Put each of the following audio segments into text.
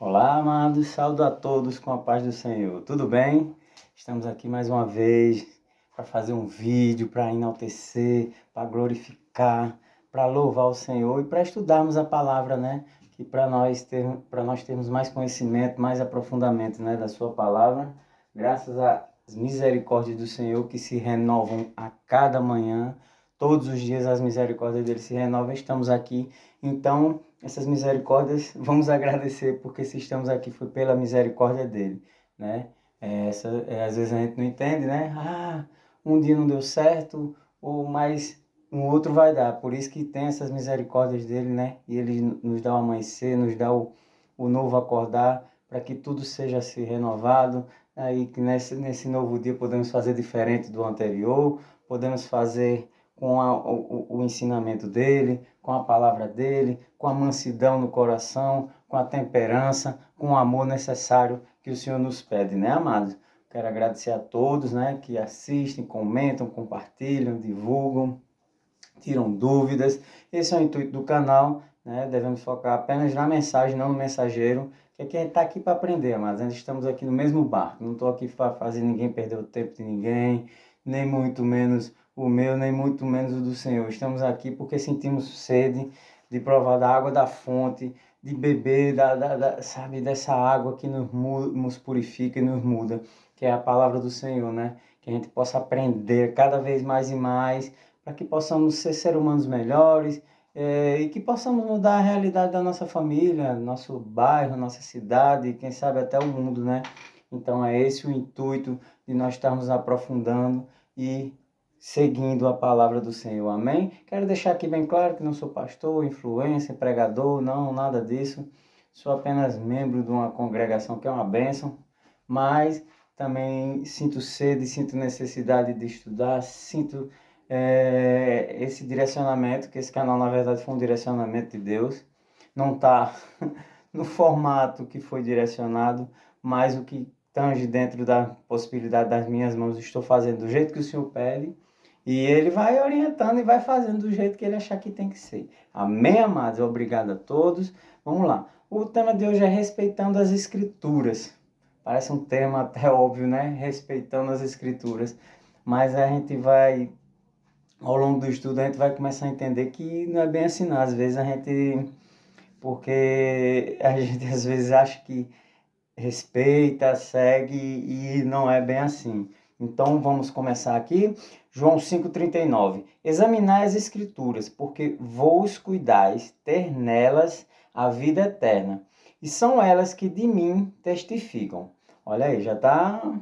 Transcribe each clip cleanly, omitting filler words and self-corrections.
Olá, amados, saúdo a todos com a paz do Senhor. Tudo bem? Estamos aqui mais uma vez para fazer um vídeo, para enaltecer, para glorificar, para louvar o Senhor e para estudarmos a palavra, né? Que para nós termos mais conhecimento, mais aprofundamento, né, da sua palavra, graças às misericórdias do Senhor que se renovam a cada manhã. Todos os dias as misericórdias dele se renovam. Estamos aqui, então essas misericórdias, vamos agradecer, porque se estamos aqui foi pela misericórdia dele, né? Às vezes a gente não entende, né? Um dia não deu certo, ou mais um outro vai dar. Por isso que tem essas misericórdias dele, né? E ele nos dá o amanhecer, nos dá o novo acordar, para que tudo seja se renovado, aí que nesse novo dia podemos fazer diferente do anterior, podemos fazer com o ensinamento dele, com a palavra dele, com a mansidão no coração, com a temperança, com o amor necessário que o Senhor nos pede, né, amados? Quero agradecer a todos, né, que assistem, comentam, compartilham, divulgam, tiram dúvidas. Esse é o intuito do canal, né? Devemos focar apenas na mensagem, não no mensageiro, que a gente está aqui para aprender, mas nós estamos aqui no mesmo barco. Não estou aqui para fazer ninguém perder o tempo de ninguém, nem muito menos o meu, nem muito menos o do Senhor. Estamos aqui porque sentimos sede de provar da água da fonte, de beber, sabe, dessa água que nos purifica e nos muda, que é a palavra do Senhor, né? Que a gente possa aprender cada vez mais e mais, para que possamos ser seres humanos melhores, e que possamos mudar a realidade da nossa família, nosso bairro, nossa cidade, e quem sabe até o mundo, né? Então é esse o intuito de nós estarmos aprofundando e seguindo a palavra do Senhor, amém? Quero deixar aqui bem claro que não sou pastor, influencer, pregador, não, nada disso. Sou apenas membro de uma congregação que é uma bênção, mas também sinto sede, sinto necessidade de estudar, sinto esse direcionamento, que esse canal na verdade foi um direcionamento de Deus, não está no formato que foi direcionado, mas o que tange dentro da possibilidade das minhas mãos, estou fazendo do jeito que o Senhor pede, e Ele vai orientando e vai fazendo do jeito que Ele achar que tem que ser. Amém, amados? Obrigado a todos. Vamos lá. O tema de hoje é respeitando as Escrituras. Parece um tema até óbvio, né? Respeitando as Escrituras. Mas a gente vai, ao longo do estudo, a gente vai começar a entender que não é bem assim, não. Às vezes porque a gente às vezes acha que respeita, segue e não é bem assim. Então vamos começar aqui. João 5,39. Examinai as Escrituras, porque vos cuidais ter nelas a vida eterna, e são elas que de mim testificam. Olha aí,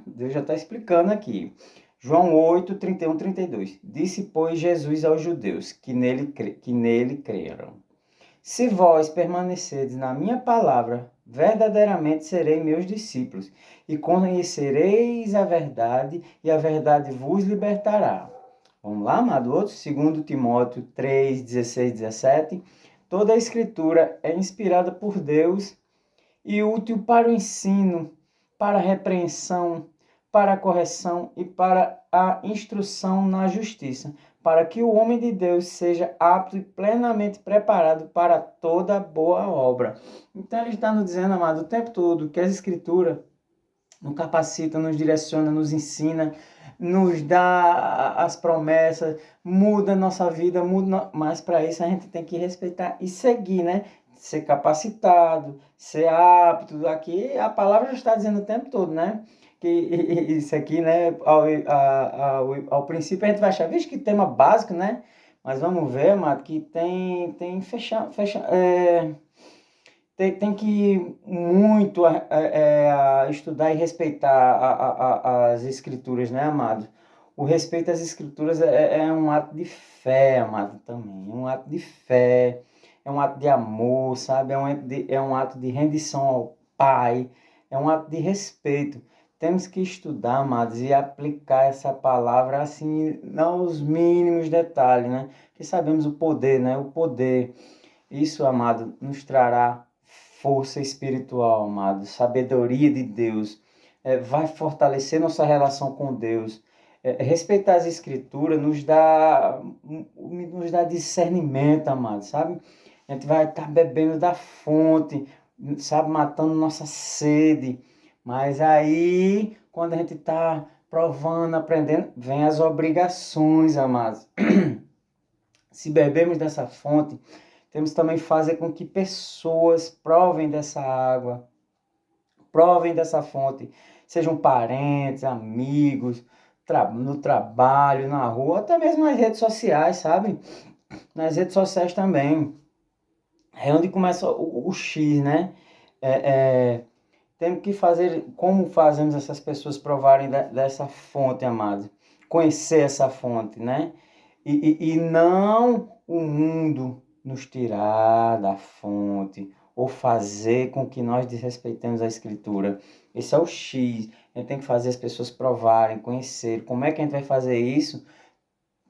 Deus já está explicando aqui. João 8, 31, 32. Disse, pois, Jesus aos judeus que nele creram: se vós permanecerdes na minha palavra, verdadeiramente serei meus discípulos, e conhecereis a verdade, e a verdade vos libertará. Vamos lá, amado? Outro, 2 Timóteo 3, 16, 17. Toda a escritura é inspirada por Deus e útil para o ensino, para a repreensão, para a correção e para a instrução na justiça, para que o homem de Deus seja apto e plenamente preparado para toda boa obra. Então ele está nos dizendo, amado, o tempo todo que as Escrituras nos capacita, nos direciona, nos ensina, nos dá as promessas, muda a nossa vida, mas para isso a gente tem que respeitar e seguir, né? Ser capacitado, ser apto. Aqui a palavra já está dizendo o tempo todo, né? Que isso aqui, né? Ao princípio a gente vai achar, vixe, que tema básico, né? Mas vamos ver, Mato, que tem tem que muito estudar e respeitar as escrituras, né, amado? O respeito às escrituras é um ato de fé, amado, também. É um ato de fé, é um ato de amor, sabe? É um ato de rendição ao Pai, é um ato de respeito. Temos que estudar, amados, e aplicar essa palavra assim, nos mínimos detalhes, né? Que sabemos o poder, né? O poder. Isso, amado, nos trará força espiritual, amado, sabedoria de Deus, vai fortalecer nossa relação com Deus. Respeitar as Escrituras nos dá discernimento, amado, sabe? A gente vai estar bebendo da fonte, sabe, matando nossa sede. Mas aí, quando a gente está provando, aprendendo, vem as obrigações, amados. Se bebemos dessa fonte, temos também que fazer com que pessoas provem dessa água, provem dessa fonte, sejam parentes, amigos, no trabalho, na rua, até mesmo nas redes sociais, sabe? Nas redes sociais também. É onde começa o X, né? Temos que fazer, como fazemos essas pessoas provarem dessa fonte, amado? Conhecer essa fonte, né? E não o mundo nos tirar da fonte ou fazer com que nós desrespeitemos a Escritura. Esse é o X. A gente tem que fazer as pessoas provarem, conhecer. Como é que a gente vai fazer isso?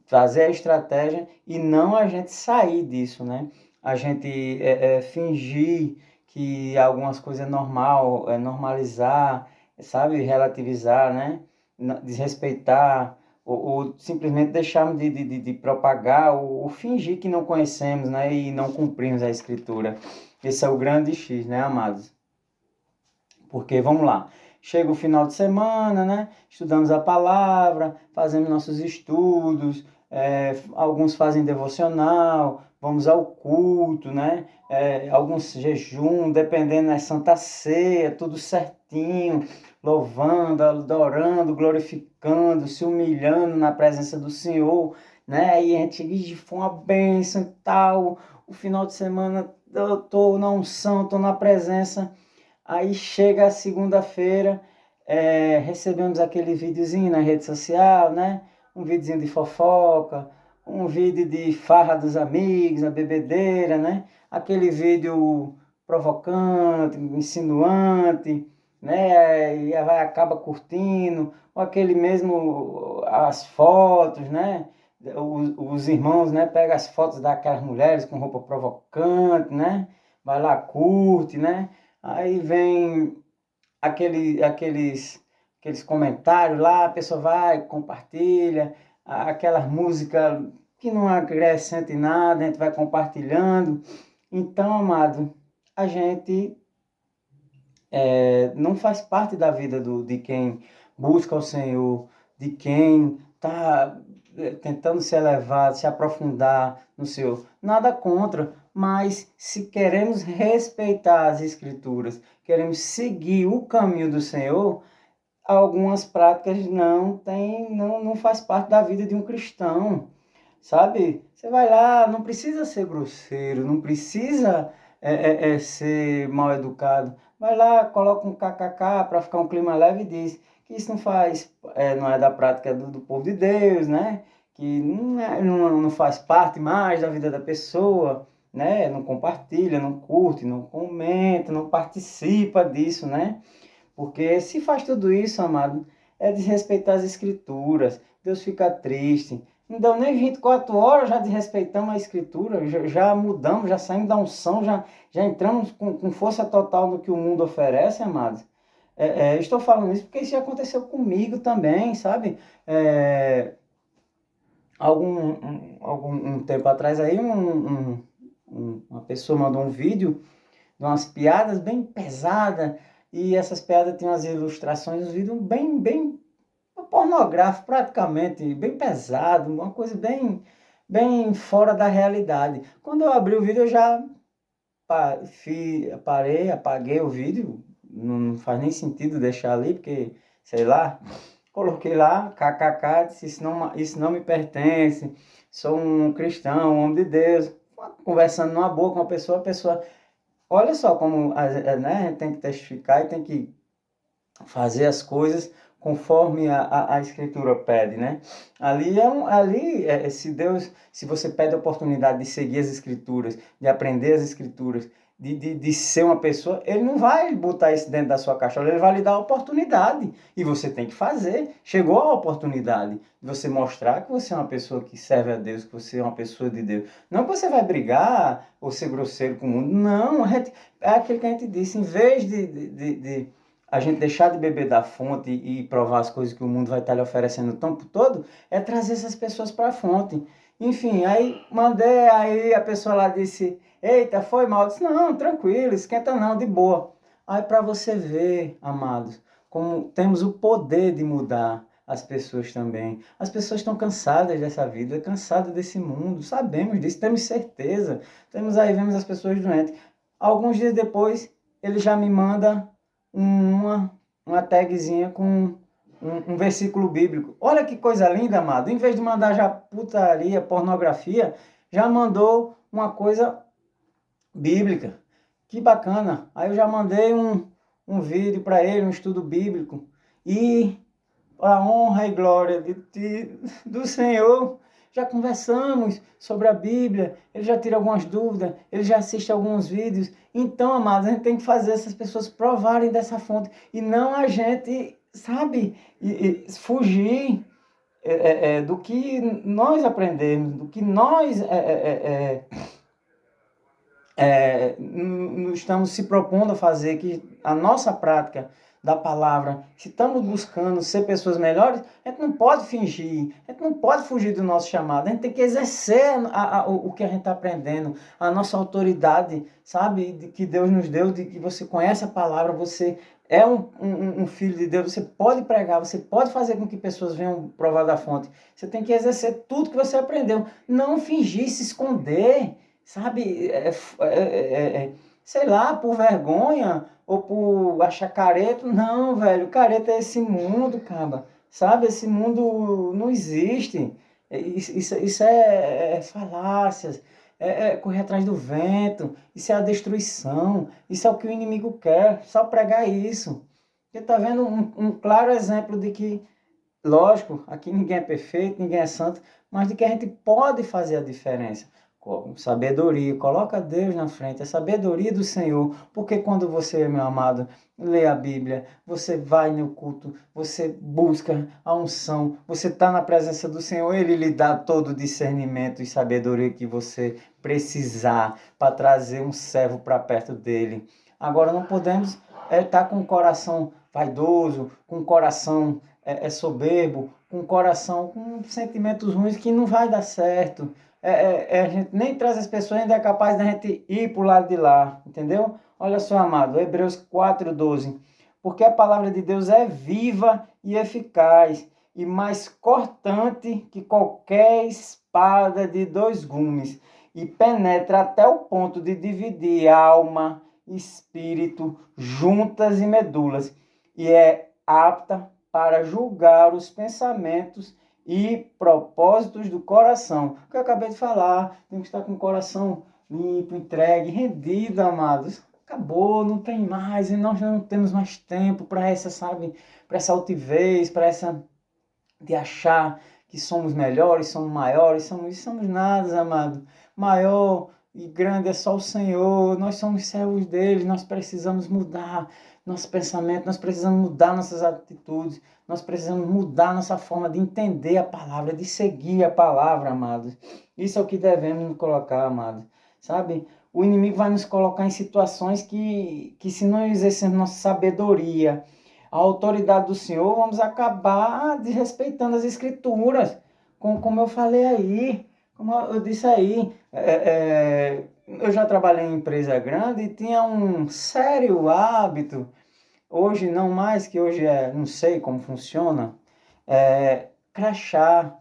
Fazer a estratégia e não a gente sair disso, né? A gente fingir que algumas coisas é normal, normalizar, sabe? Relativizar, né? Desrespeitar, ou simplesmente deixarmos de propagar, ou fingir que não conhecemos, né? E não cumprimos a Escritura. Esse é o grande X, né, amados? Porque, vamos lá, chega o final de semana, né? Estudamos a palavra, fazemos nossos estudos, alguns fazem devocional, vamos ao culto, né? Alguns jejum, dependendo, é Santa Ceia, tudo certinho, louvando, adorando, glorificando, se humilhando na presença do Senhor, né? E a gente foi uma bênção e tal. O final de semana eu estou na unção, estou na presença. Aí chega a segunda-feira, recebemos aquele videozinho na rede social, né? Um videozinho de fofoca, um vídeo de farra dos amigos, a bebedeira, né? Aquele vídeo provocante, insinuante, né? E aí acaba curtindo, ou aquele mesmo, as fotos, né? Os irmãos, né? Pegam as fotos daquelas mulheres com roupa provocante, né? Vai lá, curte, né? Aí vem aqueles comentários lá, a pessoa vai, compartilha, aquelas músicas que não acrescentam em nada, a gente vai compartilhando. Então, amado, a gente não faz parte da vida de quem busca o Senhor, de quem está tentando se elevar, se aprofundar no Senhor. Nada contra, mas se queremos respeitar as Escrituras, queremos seguir o caminho do Senhor, algumas práticas não faz parte da vida de um cristão, sabe? Você vai lá, não precisa ser grosseiro, não precisa ser mal educado. Vai lá, coloca um kkk para ficar um clima leve e diz que isso não é da prática do povo de Deus, né? Que não faz parte mais da vida da pessoa, né? Não compartilha, não curte, não comenta, não participa disso, né? Porque se faz tudo isso, amado, é desrespeitar as Escrituras. Deus fica triste. Não deu nem 24 horas, já desrespeitamos a Escritura, já mudamos, já saímos da unção, já entramos com força total no que o mundo oferece, amados. Estou falando isso porque isso já aconteceu comigo também, sabe? Um tempo atrás aí, uma pessoa mandou um vídeo de umas piadas bem pesadas, e essas piadas tinham as ilustrações, um vídeo bem pornográfico praticamente, bem pesado, uma coisa bem fora da realidade. Quando eu abri o vídeo, eu já parei, apaguei o vídeo, não faz nem sentido deixar ali, porque, sei lá, coloquei lá, kkk, disse, isso não me pertence, sou um cristão, um homem de Deus, conversando numa boa com a pessoa. Olha só como né, a gente tem que testificar e tem que fazer as coisas conforme a Escritura pede, né? Se você pede a oportunidade de seguir as Escrituras, de aprender as Escrituras, de ser uma pessoa, ele não vai botar isso dentro da sua caixola, ele vai lhe dar a oportunidade. E você tem que fazer. Chegou a oportunidade de você mostrar que você é uma pessoa que serve a Deus, que você é uma pessoa de Deus. Não que você vai brigar ou ser grosseiro com o mundo. Não, é aquilo que a gente disse. Em vez de a gente deixar de beber da fonte e provar as coisas que o mundo vai estar lhe oferecendo o tempo todo, é trazer essas pessoas para a fonte. Enfim, aí mandei, aí a pessoa lá disse, eita, foi mal. Eu disse, não, tranquilo, esquenta não, de boa. Aí para você ver, amados, como temos o poder de mudar as pessoas também. As pessoas estão cansadas dessa vida, cansadas desse mundo, sabemos disso, temos certeza. Temos aí, vemos as pessoas doentes. Alguns dias depois, ele já me manda uma, uma tagzinha com um versículo bíblico. Olha que coisa linda, amado. Em vez de mandar já putaria, pornografia, já mandou uma coisa bíblica. Que bacana. Aí eu já mandei um vídeo para ele, um estudo bíblico. E para a honra e glória do Senhor, já conversamos sobre a Bíblia, ele já tira algumas dúvidas, ele já assiste alguns vídeos. Então, amados, a gente tem que fazer essas pessoas provarem dessa fonte e não a gente, sabe, fugir do que nós aprendemos, do que nós estamos se propondo a fazer, que a nossa prática da palavra, se estamos buscando ser pessoas melhores, a gente não pode fingir, a gente não pode fugir do nosso chamado, a gente tem que exercer o que a gente está aprendendo, a nossa autoridade, sabe, de que Deus nos deu, de que você conhece a palavra, você é um filho de Deus, você pode pregar, você pode fazer com que pessoas venham provar da fonte, você tem que exercer tudo que você aprendeu, não fingir, se esconder, sabe, sei lá, por vergonha ou por achar careta. Não, velho, careta é esse mundo, cara. Sabe, esse mundo não existe. Isso é falácias, correr atrás do vento, isso é a destruição, isso é o que o inimigo quer, só pregar isso. Você está vendo um claro exemplo de que, lógico, aqui ninguém é perfeito, ninguém é santo, mas de que a gente pode fazer a diferença. Com sabedoria, coloca Deus na frente, a sabedoria do Senhor, porque quando você, meu amado, lê a Bíblia, você vai no culto, você busca a unção, você está na presença do Senhor, Ele lhe dá todo o discernimento e sabedoria que você precisar para trazer um servo para perto dele. Agora não podemos estar com o coração vaidoso, com o coração soberbo, com o coração com sentimentos ruins que não vai dar certo. A gente nem traz as pessoas, ainda é capaz da gente ir para o lado de lá, entendeu? Olha só, amado, Hebreus 4:12. Porque a palavra de Deus é viva e eficaz, e mais cortante que qualquer espada de dois gumes, e penetra até o ponto de dividir alma, espírito, juntas e medulas, e é apta para julgar os pensamentos e propósitos do coração. O que eu acabei de falar, tem que estar com o coração limpo, entregue, rendido, amados. Acabou, não tem mais, e nós não temos mais tempo para essa, sabe, para essa altivez, para essa de achar que somos melhores, somos maiores, somos nada, amado. Maior e grande é só o Senhor, nós somos servos dele, nós precisamos mudar nosso pensamento, nós precisamos mudar nossas atitudes, nós precisamos mudar nossa forma de entender a palavra, de seguir a palavra, amados. Isso é o que devemos nos colocar, amados. Sabe? O inimigo vai nos colocar em situações que se não exercermos nossa sabedoria, a autoridade do Senhor, vamos acabar desrespeitando as Escrituras, como eu falei aí, como eu disse aí. Eu já trabalhei em empresa grande e tinha um sério hábito, hoje não mais, que hoje não sei como funciona, crachá.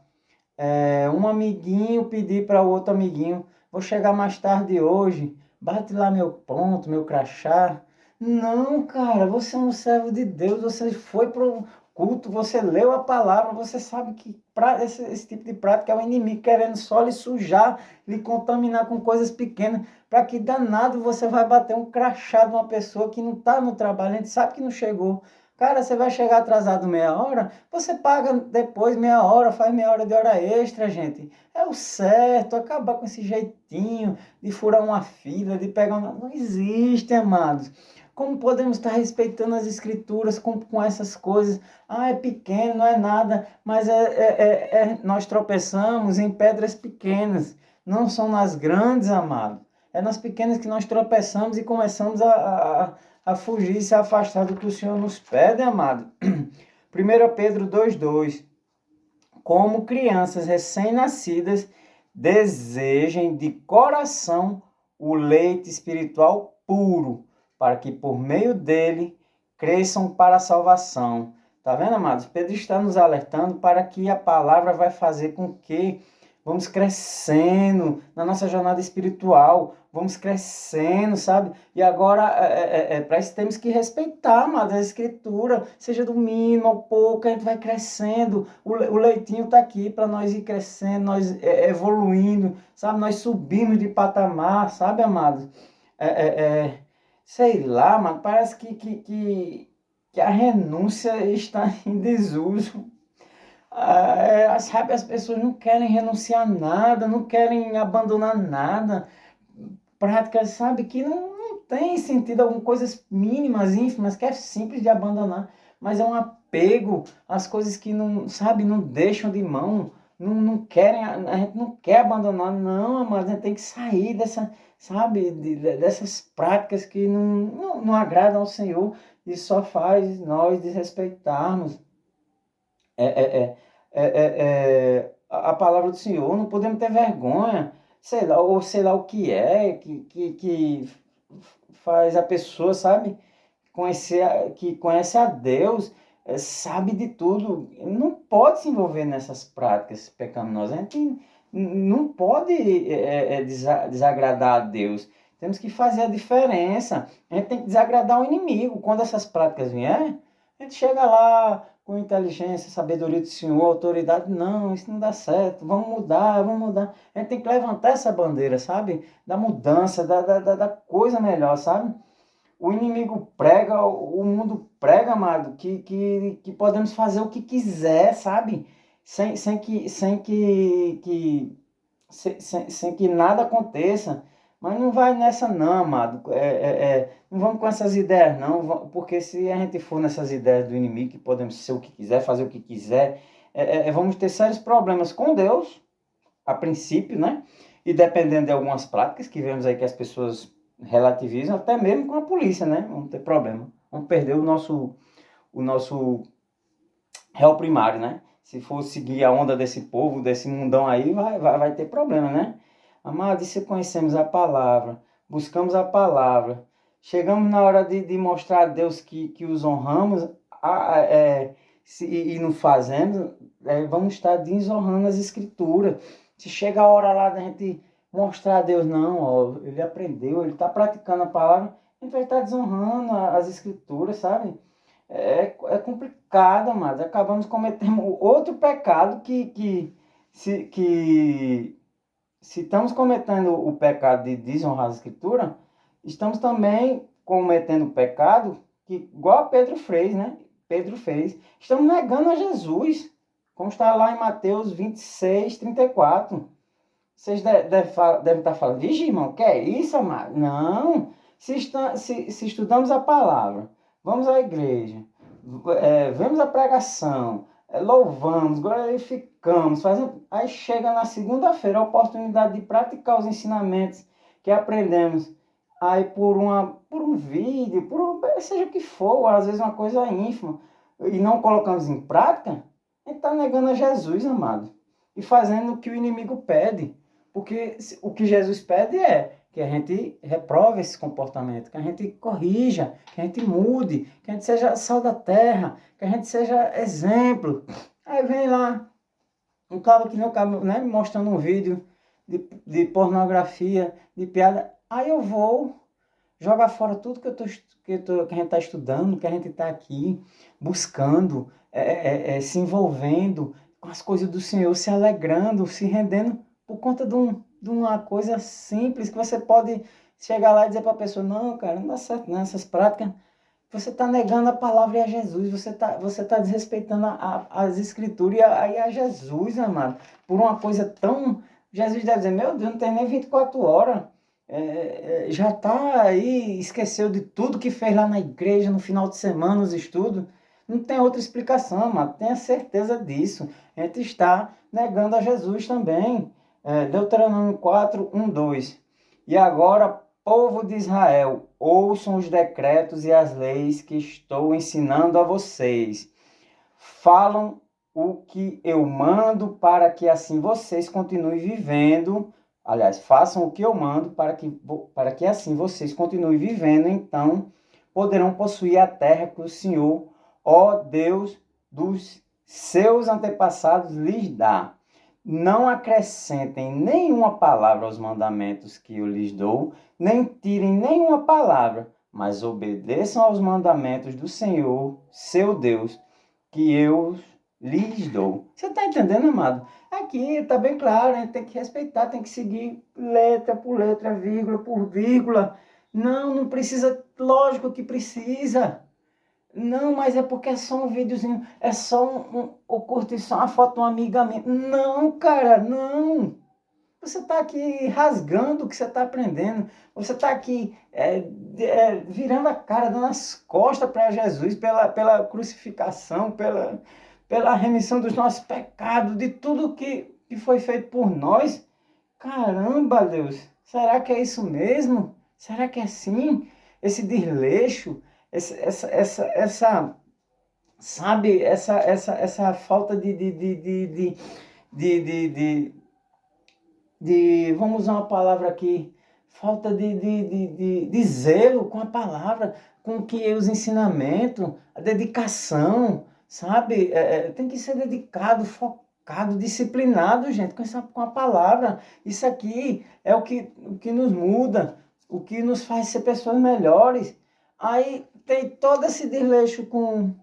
Um amiguinho pedir para o outro amiguinho, vou chegar mais tarde hoje, bate lá meu ponto, meu crachá. Não, cara, você é um servo de Deus, você foi para o culto, você leu a palavra, você sabe que esse tipo de prática é o inimigo querendo só lhe sujar, lhe contaminar com coisas pequenas, para que danado você vai bater um crachá de uma pessoa que não está no trabalho, a gente sabe que não chegou. Cara, você vai chegar atrasado meia hora, você paga depois meia hora, faz meia hora de hora extra, gente. É o certo, acabar com esse jeitinho de furar uma fila, de pegar uma... Não existe, amados. Como podemos estar respeitando as escrituras com essas coisas? Ah, é pequeno, não é nada, mas nós tropeçamos em pedras pequenas, não são nas grandes, amado. É nas pequenas que nós tropeçamos e começamos a fugir e se afastar do que o Senhor nos pede, amado. 1 Pedro 2:2. Como crianças recém-nascidas, desejem de coração o leite espiritual puro, para que por meio dele cresçam para a salvação. Tá vendo, amados? Pedro está nos alertando para que a palavra vai fazer com que vamos crescendo na nossa jornada espiritual, vamos crescendo, sabe? E agora, para isso temos que respeitar, amados, a Escritura, seja do mínimo ao pouco, a gente vai crescendo, o leitinho está aqui para nós ir crescendo, nós evoluindo, sabe? Nós subimos de patamar, sabe, amados? Sei lá, mano, parece que a renúncia está em desuso. Sabe, as pessoas não querem renunciar a nada, não querem abandonar nada. Práticas, sabe, que não tem sentido, algumas coisas mínimas, ínfimas, que é simples de abandonar, mas é um apego às coisas que não, sabe, não deixam de mão, não querem, a gente não quer abandonar, não, mas a gente tem que sair dessa, sabe, dessas práticas que não agradam ao Senhor e só faz nós desrespeitarmos a palavra do Senhor, não podemos ter vergonha, sei lá, ou sei lá o que que faz a pessoa, sabe, que conhece a Deus, sabe de tudo, não pode se envolver nessas práticas pecaminosas, a gente não pode desagradar a Deus, temos que fazer a diferença, a gente tem que desagradar o inimigo, quando essas práticas vierem, a gente chega lá com inteligência, sabedoria do Senhor, autoridade, não, isso não dá certo, vamos mudar, vamos mudar. A gente tem que levantar essa bandeira, sabe? Da mudança, da coisa melhor, sabe? O inimigo prega, o mundo prega, amado, que podemos fazer o que quiser, sabe? Sem que nada aconteça. Mas não vai nessa não, amado. Não vamos com essas ideias não, porque se a gente for nessas ideias do inimigo, que podemos ser o que quiser, fazer o que quiser, vamos ter sérios problemas com Deus, a princípio, né? E dependendo de algumas práticas que vemos aí que as pessoas relativizam, até mesmo com a polícia, né? Vamos ter problema. Vamos perder o nosso réu primário, né? Se for seguir a onda desse povo, desse mundão aí, vai ter problema, né? Amado, e se conhecemos a palavra, buscamos a palavra, chegamos na hora de mostrar a Deus que os honramos e não fazemos, vamos estar desonrando as escrituras. Se chega a hora lá da gente mostrar a Deus, não, ó, ele aprendeu, ele está praticando a palavra, a gente vai estar desonrando as escrituras, sabe? É complicado, mas acabamos cometendo outro pecado se estamos cometendo o pecado de desonrar a Escritura, estamos também cometendo o pecado que, igual Pedro fez, né? Pedro fez. Estamos negando a Jesus, como está lá em Mateus 26, 34. Vocês devem estar falando, vixe, irmão, que é isso, amado? Não. Se estudamos a palavra, vamos à igreja, vemos a pregação, louvamos, glorificamos, fazemos, aí chega na segunda-feira a oportunidade de praticar os ensinamentos que aprendemos, aí por um vídeo, seja o que for, às vezes uma coisa ínfima, e não colocamos em prática, a gente está negando a Jesus, amado, e fazendo o que o inimigo pede, porque o que Jesus pede é que a gente reprove esse comportamento, que a gente corrija, que a gente mude, que a gente seja sal da terra, que a gente seja exemplo. Aí vem lá um cara que nem o cara, né, mostrando um vídeo de pornografia, de piada. Aí eu vou jogar fora tudo que a gente está estudando, que a gente está aqui buscando, se envolvendo com as coisas do Senhor, se alegrando, se rendendo por conta de uma coisa simples que você pode chegar lá e dizer para a pessoa, não, cara, não dá certo não, essas práticas, você está negando a palavra e a Jesus, você tá desrespeitando as escrituras e a Jesus, amado, por uma coisa tão... Jesus deve dizer, meu Deus, não tem nem 24 horas, já está aí, esqueceu de tudo que fez lá na igreja, no final de semana, os estudos, não tem outra explicação, amado, tenha certeza disso, a gente está negando a Jesus também. Deuteronômio 4, 1, 2. E agora, povo de Israel, ouçam os decretos e as leis que estou ensinando a vocês. Falam o que eu mando para que assim vocês continuem vivendo. Aliás, façam o que eu mando para que assim vocês continuem vivendo. Então, poderão possuir a terra que o Senhor, ó Deus dos seus antepassados, lhes dá. Não acrescentem nenhuma palavra aos mandamentos que eu lhes dou, nem tirem nenhuma palavra, mas obedeçam aos mandamentos do Senhor, seu Deus, que eu lhes dou. Você está entendendo, amado? Aqui está bem claro, a gente tem que respeitar, tem que seguir letra por letra, vírgula por vírgula. Não, não precisa, lógico que precisa. Não, mas é porque é só um videozinho, é só o curtir só uma foto de uma amiga minha. Não, cara, não. Você está aqui rasgando o que você está aprendendo. Você está aqui virando a cara, dando as costas para Jesus pela crucificação, pela remissão dos nossos pecados, de tudo que foi feito por nós. Caramba, Deus, será que é isso mesmo? Será que é assim? Esse desleixo, sabe, essa falta de, vamos usar uma palavra aqui, falta de zelo com a palavra, com que os ensinamentos, a dedicação, sabe? Tem que ser dedicado, focado, disciplinado, gente, com a palavra. Isso aqui é o que nos muda, o que nos faz ser pessoas melhores. Aí tem todo esse desleixo com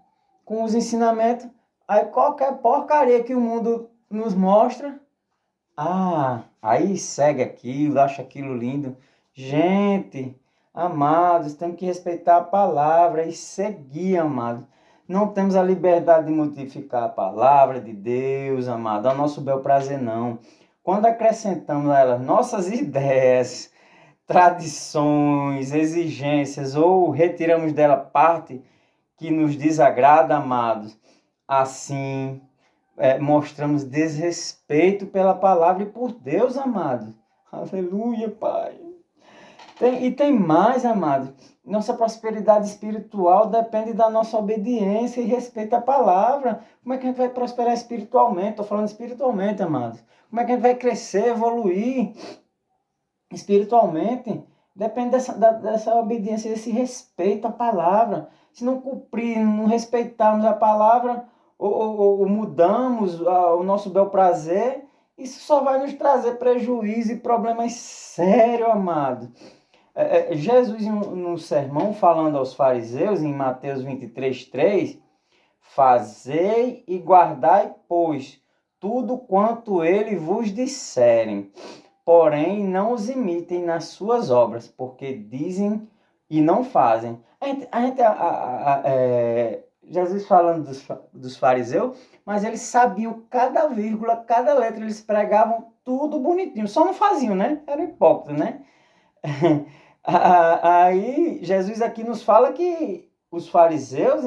os ensinamentos, aí qualquer porcaria que o mundo nos mostra, aí segue aquilo, acha aquilo lindo. Gente, amados, temos que respeitar a palavra e seguir, amados. Não temos a liberdade de modificar a palavra de Deus, amado, ao nosso bel prazer, não. Quando acrescentamos a ela nossas ideias, tradições, exigências, ou retiramos dela parte que nos desagrada, amados, assim mostramos desrespeito pela palavra e por Deus, amado. Aleluia, Pai. Tem mais, amado. Nossa prosperidade espiritual depende da nossa obediência e respeito à palavra. Como é que a gente vai prosperar espiritualmente? Estou falando espiritualmente, amado. Como é que a gente vai crescer, evoluir espiritualmente? Depende dessa obediência, desse respeito à palavra. Se não cumprir, não respeitarmos a palavra, ou mudamos o nosso bel prazer, isso só vai nos trazer prejuízo e problemas sérios, amado. Jesus, no sermão, falando aos fariseus, em Mateus 23:3, fazei e guardai, pois, tudo quanto ele vos disserem. Porém, não os imitem nas suas obras, porque dizem e não fazem. Jesus falando dos fariseus, mas eles sabiam cada vírgula, cada letra, eles pregavam tudo bonitinho, só não faziam, né? Era hipócrita, né? Aí Jesus aqui nos fala que os fariseus,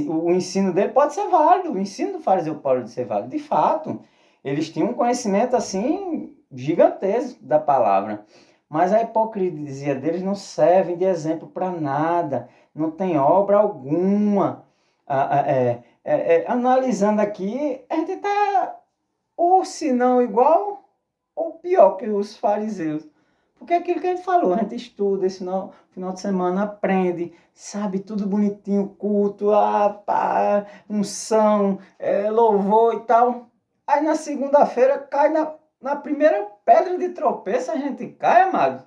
o ensino dele pode ser válido, o ensino do fariseu pode ser válido, de fato. Eles tinham um conhecimento assim gigantesco da palavra, mas a hipocrisia deles não serve de exemplo para nada, não tem obra alguma. Analisando aqui, a gente está ou se não igual ou pior que os fariseus. Porque é aquilo que a gente falou, a gente estuda esse final de semana, aprende, sabe tudo bonitinho, culto, unção, louvor e tal. Aí na segunda-feira cai na primeira pedra de tropeço, a gente cai, amado.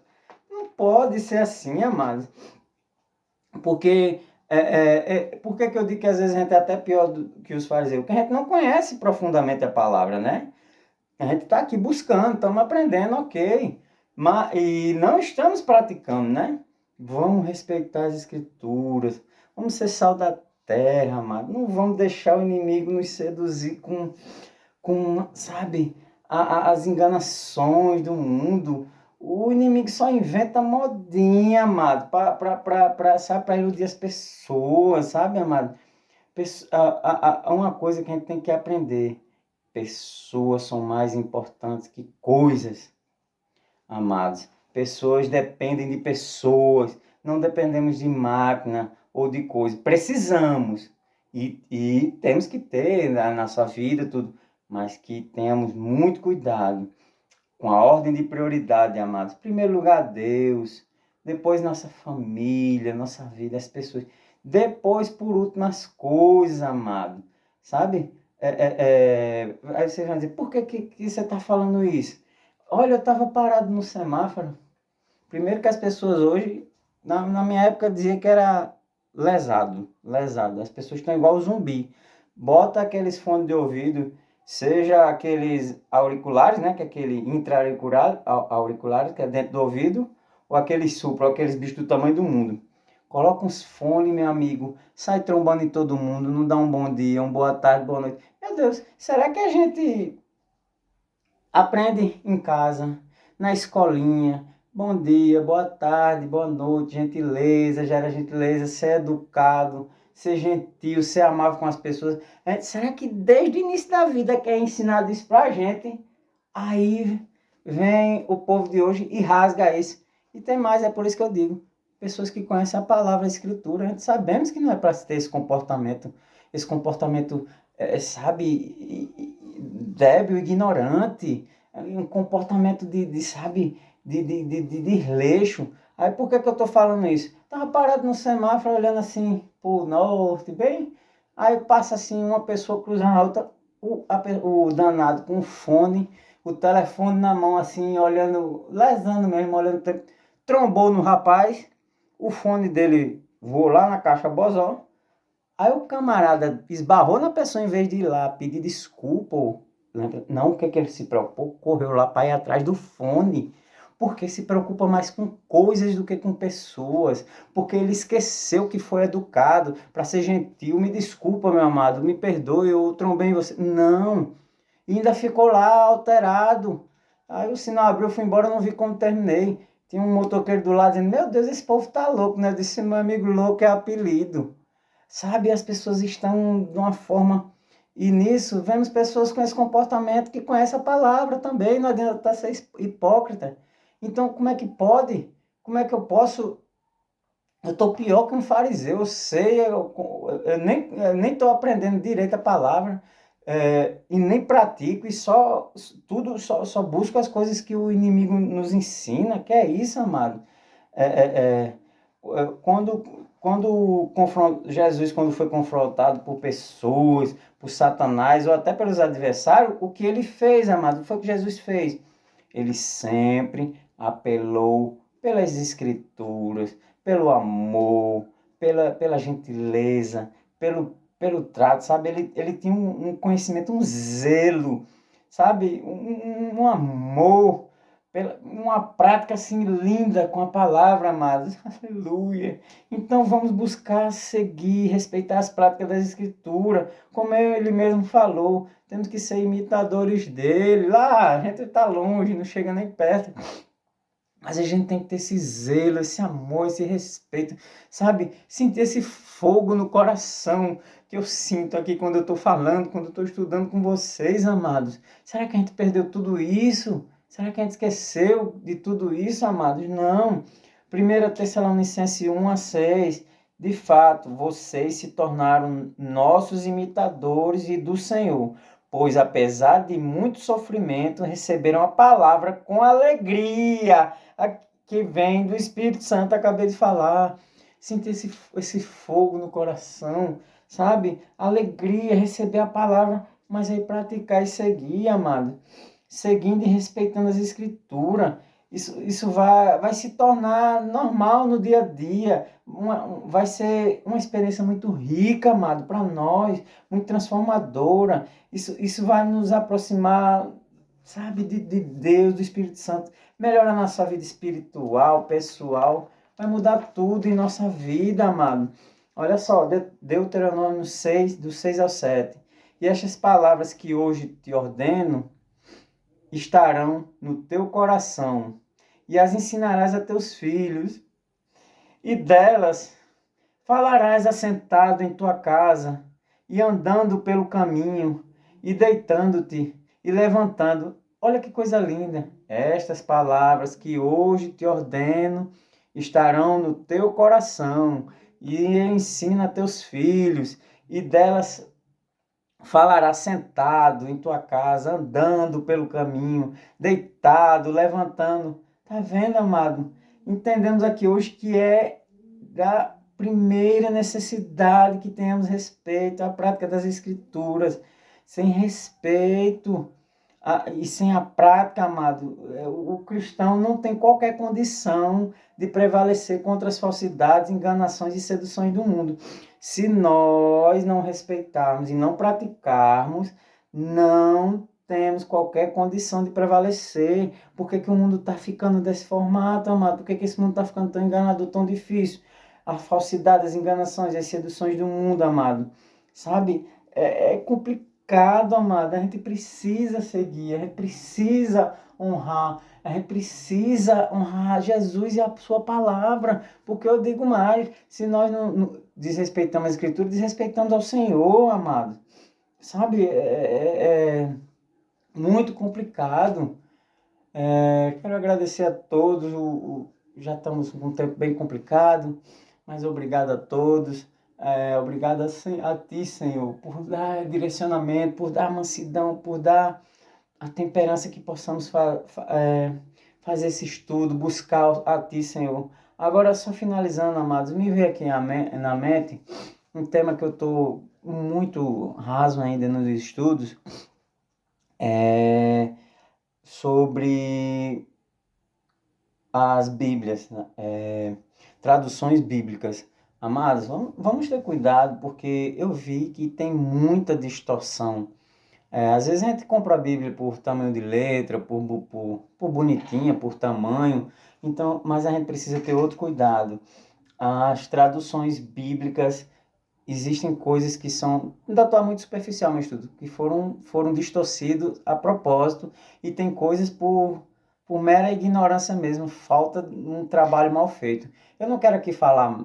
Não pode ser assim, amado. Porque, por que eu digo que às vezes a gente é até pior que os fariseus? Porque a gente não conhece profundamente a palavra, né? A gente está aqui buscando, estamos aprendendo, ok. E não estamos praticando, né? Vamos respeitar as escrituras, vamos ser sal da terra, amado. Não vamos deixar o inimigo nos seduzir sabe, as enganações do mundo. O inimigo só inventa modinha, amado, para iludir as pessoas, sabe, amado? Uma coisa que a gente tem que aprender: pessoas são mais importantes que coisas, amados. Pessoas dependem de pessoas, não dependemos de máquina ou de coisa. Precisamos. E temos que ter na nossa vida tudo, mas que tenhamos muito cuidado com a ordem de prioridade, amados. Em primeiro lugar, Deus, depois nossa família, nossa vida, as pessoas. Depois, por último, as coisas, amado. Sabe? Aí você vai dizer, por que você está falando isso? Olha, eu estava parado no semáforo. Primeiro que as pessoas hoje, na minha época, dizia que era lesado, lesado. As pessoas estão igual zumbi. Bota aqueles fones de ouvido, seja aqueles auriculares, né, que é aquele auriculares, que é dentro do ouvido, ou aqueles supra, ou aqueles bichos do tamanho do mundo. Coloca uns fones, meu amigo, sai trombando em todo mundo, não dá um bom dia, uma boa tarde, boa noite. Meu Deus, será que a gente aprende em casa, na escolinha? Bom dia, boa tarde, boa noite, gentileza, gera gentileza, ser educado, ser gentil, ser amável com as pessoas. Será que desde o início da vida que é ensinado isso pra gente? Aí vem o povo de hoje e rasga isso. E tem mais, é por isso que eu digo, pessoas que conhecem a palavra, a escritura, a gente sabemos que não é para ter esse comportamento, sabe, débil, ignorante, um comportamento sabe, de desleixo. Aí por que eu tô falando isso? Tava parado no semáforo olhando assim pro norte, bem, aí passa assim uma pessoa cruzando a outra, o danado com o fone, o telefone na mão assim, olhando, lesando mesmo, olhando, trombou no rapaz, o fone dele voou lá na caixa bozó. Aí o camarada esbarrou na pessoa em vez de ir lá pedir desculpa. Não, o que ele se preocupou? Correu lá para ir atrás do fone. Porque se preocupa mais com coisas do que com pessoas. Porque ele esqueceu que foi educado para ser gentil. Me desculpa, meu amado, me perdoe, eu trombei em você. Não. E ainda ficou lá alterado. Aí o sinal abriu, eu fui embora, eu não vi como terminei. Tinha um motoqueiro do lado dizendo, meu Deus, esse povo tá louco, né? Eu disse, meu amigo, louco é apelido. Sabe, as pessoas estão de uma forma... E nisso, vemos pessoas com esse comportamento que conhecem a palavra também, não adianta ser hipócrita. Então, como é que pode? Como é que eu posso... Eu estou pior que um fariseu, eu sei, eu nem estou aprendendo direito a palavra, e nem pratico, e só busco as coisas que o inimigo nos ensina, que é isso, amado. É, é, Jesus, quando foi confrontado por pessoas, por Satanás, ou até pelos adversários, o que ele fez, amado, foi o que Jesus fez. Ele sempre apelou pelas escrituras, pelo amor, pela gentileza, pelo trato, sabe? Ele tinha um conhecimento, um zelo, sabe? Um amor, uma prática assim linda com a palavra, amados. Aleluia. Então vamos buscar seguir, respeitar as práticas das Escrituras, como ele mesmo falou. Temos que ser imitadores dele. Lá a gente está longe, não chega nem perto. Mas a gente tem que ter esse zelo, esse amor, esse respeito, sabe? Sentir esse fogo no coração que eu sinto aqui quando eu estou falando, quando eu estou estudando com vocês, amados. Será que a gente perdeu tudo isso? Será que a gente esqueceu de tudo isso, amados? Não. 1 Tessalonicenses 1:6. De fato, vocês se tornaram nossos imitadores e do Senhor, pois apesar de muito sofrimento, receberam a palavra com alegria que vem do Espírito Santo, acabei de falar. Sentir esse fogo no coração, sabe? Alegria, receber a palavra, mas aí praticar e seguir, amado. Seguindo e respeitando as escrituras. Isso vai se tornar normal no dia a dia. Vai ser uma experiência muito rica, amado, para nós, muito transformadora. Isso vai nos aproximar, sabe, de Deus, do Espírito Santo. Melhorar nossa vida espiritual, pessoal. Vai mudar tudo em nossa vida, amado. Olha só, Deuteronômio 6, do 6 ao 7. E estas palavras que hoje te ordeno estarão no teu coração, e as ensinarás a teus filhos, e delas falarás assentado em tua casa, e andando pelo caminho, e deitando-te, e levantando. Olha que coisa linda! Estas palavras que hoje te ordeno estarão no teu coração, e ensina a teus filhos, e delas falará sentado em tua casa, andando pelo caminho, deitado, levantando. Tá vendo, amado? Entendemos aqui hoje que é da primeira necessidade que tenhamos respeito à prática das Escrituras. Sem respeito e sem a prática, amado, o cristão não tem qualquer condição de prevalecer contra as falsidades, enganações e seduções do mundo. Se nós não respeitarmos e não praticarmos, não temos qualquer condição de prevalecer. Por que o mundo está ficando desse formato, amado? Por que esse mundo está ficando tão enganado, tão difícil? A falsidade, as enganações, as seduções do mundo, amado. Sabe? É complicado, amado. A gente precisa seguir, a gente precisa honrar, a gente precisa honrar Jesus e a sua palavra. Porque eu digo mais, se nós não desrespeitamos a Escritura, desrespeitamos ao Senhor, amado. Sabe? É muito complicado. Quero agradecer a todos. Já estamos com um tempo bem complicado, mas obrigado a todos. Obrigado a Ti, Senhor, por dar direcionamento, por dar mansidão, por dar a temperança que possamos fazer esse estudo, buscar a Ti, Senhor. Agora, só finalizando, amados, me veio aqui na mente um tema que eu estou muito raso ainda nos estudos, sobre as Bíblias, traduções bíblicas. Amados, vamos ter cuidado, porque eu vi que tem muita distorção. Às vezes a gente compra a Bíblia por tamanho de letra, por bonitinha, por tamanho, então, mas a gente precisa ter outro cuidado. As traduções bíblicas, existem coisas que são, ainda estou muito superficial no estudo, que foram distorcidos a propósito, e tem coisas por mera ignorância mesmo, falta um trabalho mal feito. Eu não quero aqui falar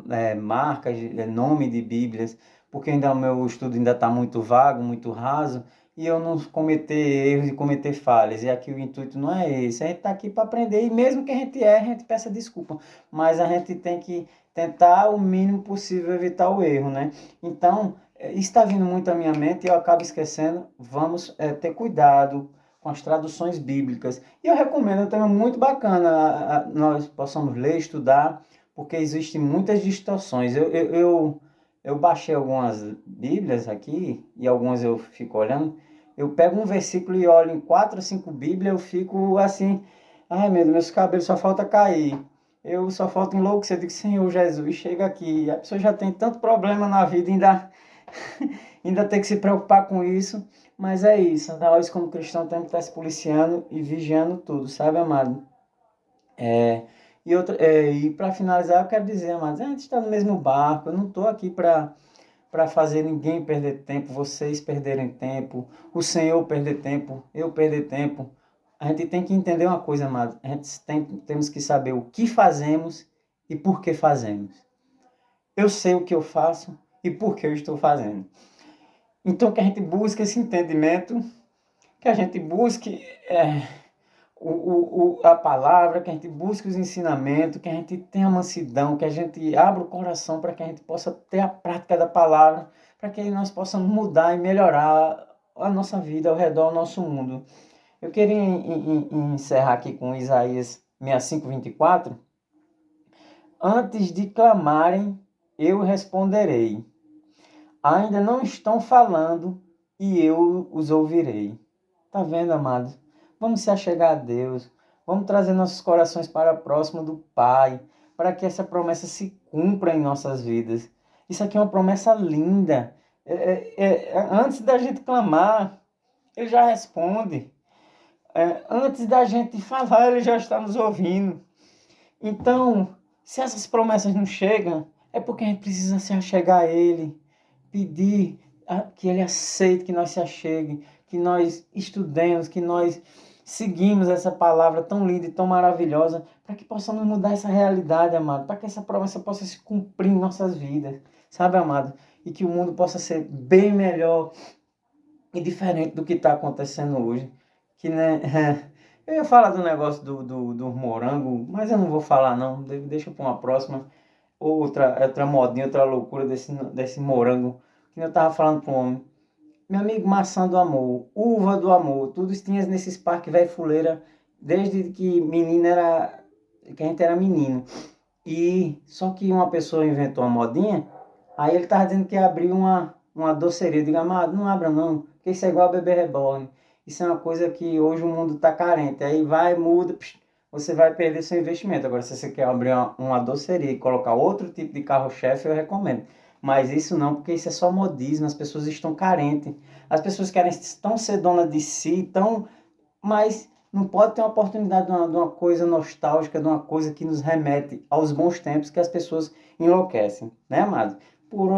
marcas, nome de Bíblias, porque ainda o meu estudo ainda está muito vago, muito raso, e eu não cometer erros e cometer falhas. E aqui o intuito não é esse. A gente está aqui para aprender, e mesmo que a gente erre, a gente peça desculpa. Mas a gente tem que tentar o mínimo possível evitar o erro, né? Então, isso está vindo muito à minha mente e eu acabo esquecendo. Vamos ter cuidado com as traduções bíblicas. E eu recomendo, é um tema muito bacana, nós possamos ler, estudar, porque existem muitas distorções. Eu baixei algumas Bíblias aqui, e algumas eu fico olhando. Eu pego um versículo e olho em 4 ou 5 Bíblias, eu fico assim, ai meu Deus, meus cabelos só falta cair. Eu só falta enlouquecer. Eu digo, Senhor Jesus, chega aqui. A pessoa já tem tanto problema na vida, ainda tem que se preocupar com isso. Mas é isso, nós como cristãos temos que estar se policiando e vigiando tudo, sabe, amado? E para finalizar, eu quero dizer, amados, a gente está no mesmo barco. Eu não estou aqui para fazer ninguém perder tempo, vocês perderem tempo, o Senhor perder tempo, eu perder tempo. A gente tem que entender uma coisa, amado. Temos que saber o que fazemos e por que fazemos. Eu sei o que eu faço e por que eu estou fazendo. Então, que a gente busque esse entendimento, que a gente busque a palavra, que a gente busque os ensinamentos, que a gente tenha mansidão, que a gente abra o coração para que a gente possa ter a prática da palavra, para que nós possamos mudar e melhorar a nossa vida ao redor do nosso mundo. Eu queria encerrar aqui com Isaías 65:24. Antes de clamarem, eu responderei. Ainda não estão falando e eu os ouvirei. Tá vendo, amado? Vamos se achegar a Deus. Vamos trazer nossos corações para próximo do Pai, para que essa promessa se cumpra em nossas vidas. Isso aqui é uma promessa linda. Antes da gente clamar, Ele já responde. Antes da gente falar, Ele já está nos ouvindo. Então, se essas promessas não chegam, é porque a gente precisa se achegar a Ele, pedir que Ele aceite que nós se achegue, que nós estudemos, que nós seguimos essa palavra tão linda e tão maravilhosa, para que possamos mudar essa realidade, amado, para que essa promessa possa se cumprir em nossas vidas, sabe, amado? E que o mundo possa ser bem melhor e diferente do que está acontecendo hoje. Que, né, eu ia falar do negócio do morango, mas eu não vou falar não, deixa para uma próxima. Outra modinha, outra loucura desse morango que eu tava falando pro homem. Meu amigo, maçã do amor, uva do amor, tudo isso tinha nesses parques velho fuleira, desde que menino era, que a gente era menino. E só que uma pessoa inventou uma modinha, aí ele tava dizendo que ia abrir uma doceria. Eu digo, amado, não abra não, porque isso é igual a bebê reborn. Isso é uma coisa que hoje o mundo tá carente. Aí vai, muda, você vai perder seu investimento. Agora, se você quer abrir uma doceria e colocar outro tipo de carro-chefe, eu recomendo. Mas isso não, porque isso é só modismo, as pessoas estão carentes. As pessoas querem tão ser dona de si, tão... mas não pode ter uma oportunidade de uma coisa nostálgica, de uma coisa que nos remete aos bons tempos que as pessoas enlouquecem, né, amado? Por